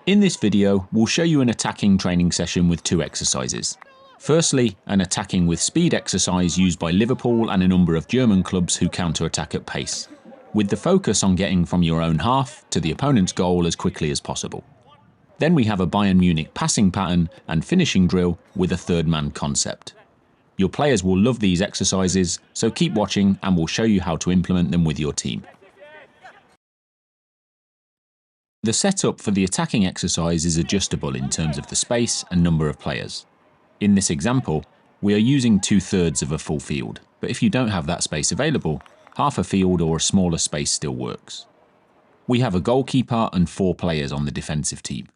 In this video, we'll show you an attacking training session with two exercises. Firstly, an attacking with speed exercise used by Liverpool and a number of German clubs who counter-attack at pace, with the focus on getting from your own half to the opponent's goal as quickly as possible. Then we have a Bayern Munich passing pattern and finishing drill with a third man concept. Your players will love these exercises, so keep watching and we'll show you how to implement them with your team. The setup for the attacking exercise is adjustable in terms of the space and number of players. In this example, we are using 2/3 of a full field, but if you don't have that space available, half a field or a smaller space still works. We have a goalkeeper and 4 players on the defensive team,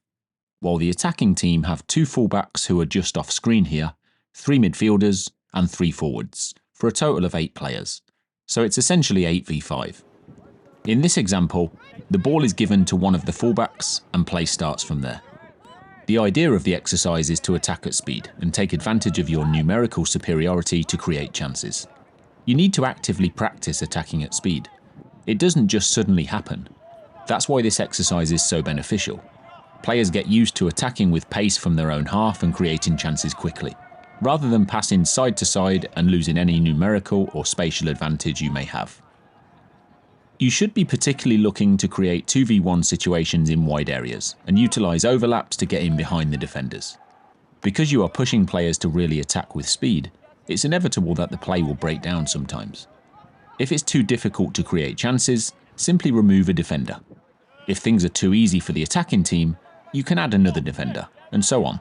while the attacking team have 2 fullbacks who are just off screen here, 3 midfielders and 3 forwards, for a total of 8 players. So it's essentially 8v5. In this example, the ball is given to one of the fullbacks and play starts from there. The idea of the exercise is to attack at speed and take advantage of your numerical superiority to create chances. You need to actively practice attacking at speed. It doesn't just suddenly happen. That's why this exercise is so beneficial. Players get used to attacking with pace from their own half and creating chances quickly, rather than passing side to side and losing any numerical or spatial advantage you may have. You should be particularly looking to create 2v1 situations in wide areas and utilise overlaps to get in behind the defenders. Because you are pushing players to really attack with speed, it's inevitable that the play will break down sometimes. If it's too difficult to create chances, simply remove a defender. If things are too easy for the attacking team, you can add another defender, and so on.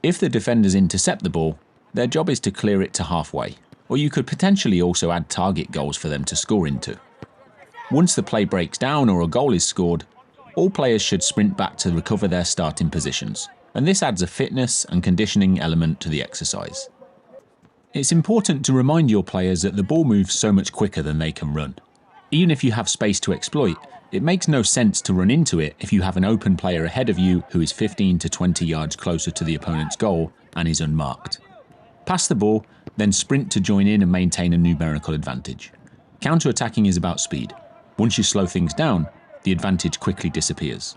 If the defenders intercept the ball, their job is to clear it to halfway, or you could potentially also add target goals for them to score into. Once the play breaks down or a goal is scored, all players should sprint back to recover their starting positions, and this adds a fitness and conditioning element to the exercise. It's important to remind your players that the ball moves so much quicker than they can run. Even if you have space to exploit, it makes no sense to run into it if you have an open player ahead of you who is 15 to 20 yards closer to the opponent's goal and is unmarked. Pass the ball, then sprint to join in and maintain a numerical advantage. Counter-attacking is about speed. Once you slow things down, the advantage quickly disappears.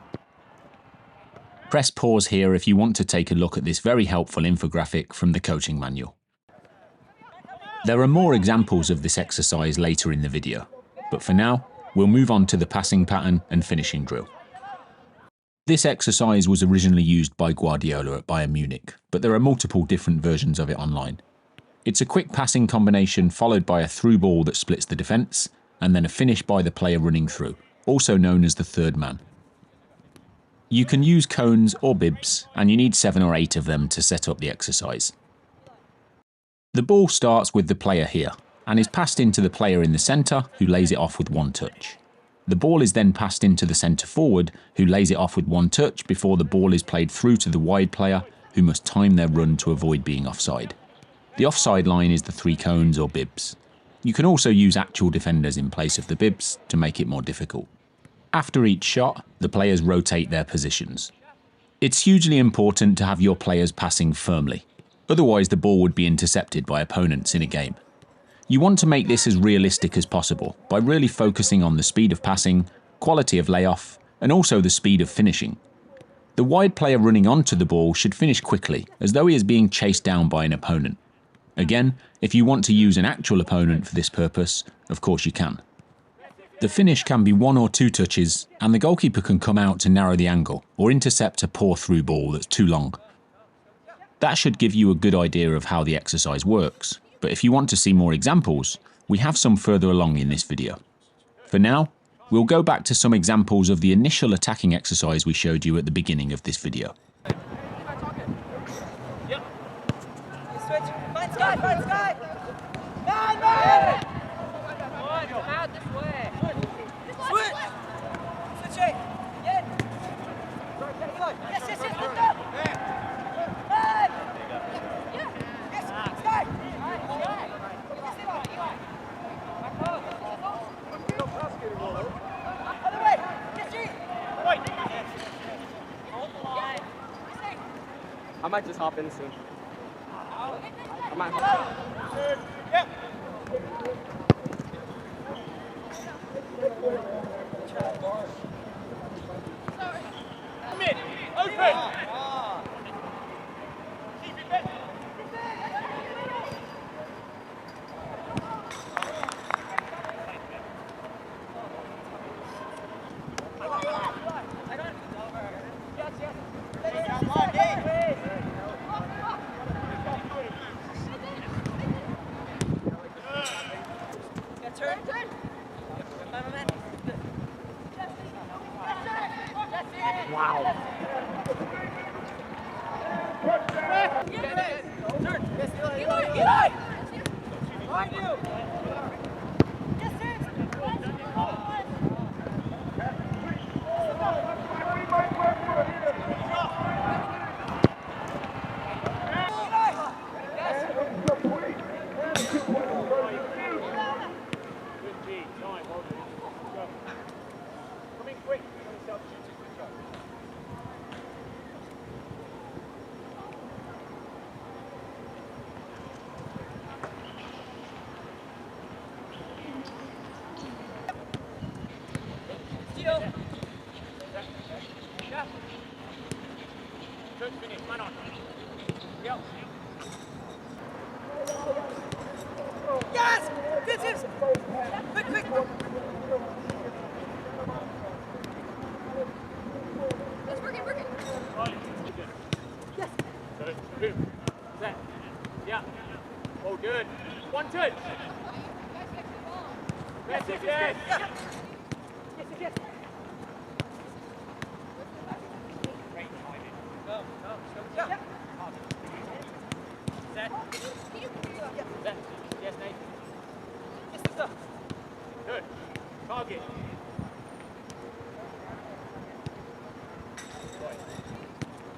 Press pause here if you want to take a look at this very helpful infographic from the coaching manual. There are more examples of this exercise later in the video, but for now, we'll move on to the passing pattern and finishing drill. This exercise was originally used by Guardiola at Bayern Munich, but there are multiple different versions of it online. It's a quick passing combination followed by a through ball that splits the defence, and then a finish by the player running through, also known as the third man. You can use cones or bibs, and you need 7 or 8 of them to set up the exercise. The ball starts with the player here, and is passed into the player in the centre, who lays it off with one touch. The ball is then passed into the centre forward, who lays it off with one touch before the ball is played through to the wide player, who must time their run to avoid being offside. The offside line is the 3 cones or bibs. You can also use actual defenders in place of the bibs to make it more difficult. After each shot, the players rotate their positions. It's hugely important to have your players passing firmly, otherwise the ball would be intercepted by opponents in a game. You want to make this as realistic as possible by really focusing on the speed of passing, quality of layoff, and also the speed of finishing. The wide player running onto the ball should finish quickly, as though he is being chased down by an opponent. Again, if you want to use an actual opponent for this purpose, of course you can. The finish can be 1 or 2 touches, and the goalkeeper can come out to narrow the angle or intercept a poor through ball that's too long. That should give you a good idea of how the exercise works, but if you want to see more examples, we have some further along in this video. For now, we'll go back to some examples of the initial attacking exercise we showed you at the beginning of this video. I might just hop in soon. I might. Wow. Yes! This is... Quick, quick! It's working, working! Yes! Good. Boom. Set. Yeah. Oh, good. 1, 2. Yes, yes, yes. Yes, yes! Great timing. Go. Yeah! Set. Set. Yes, Nate. Yes, sir! Good. Target.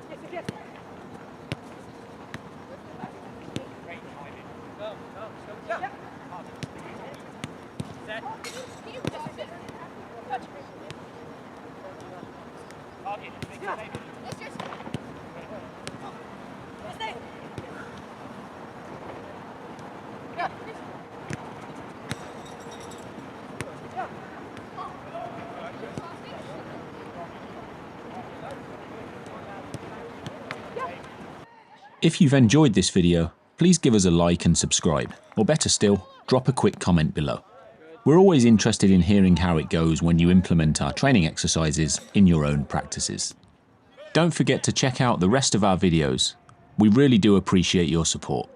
Yes, yes! Great timing. Go. Yeah! Set. Touch! Target. Make Yeah. it safe. Yes, yes! Yes, Nate! Yeah! Yeah! If you've enjoyed this video, please give us a like and subscribe, or better still, drop a quick comment below. We're always interested in hearing how it goes when you implement our training exercises in your own practices. Don't forget to check out the rest of our videos. We really do appreciate your support.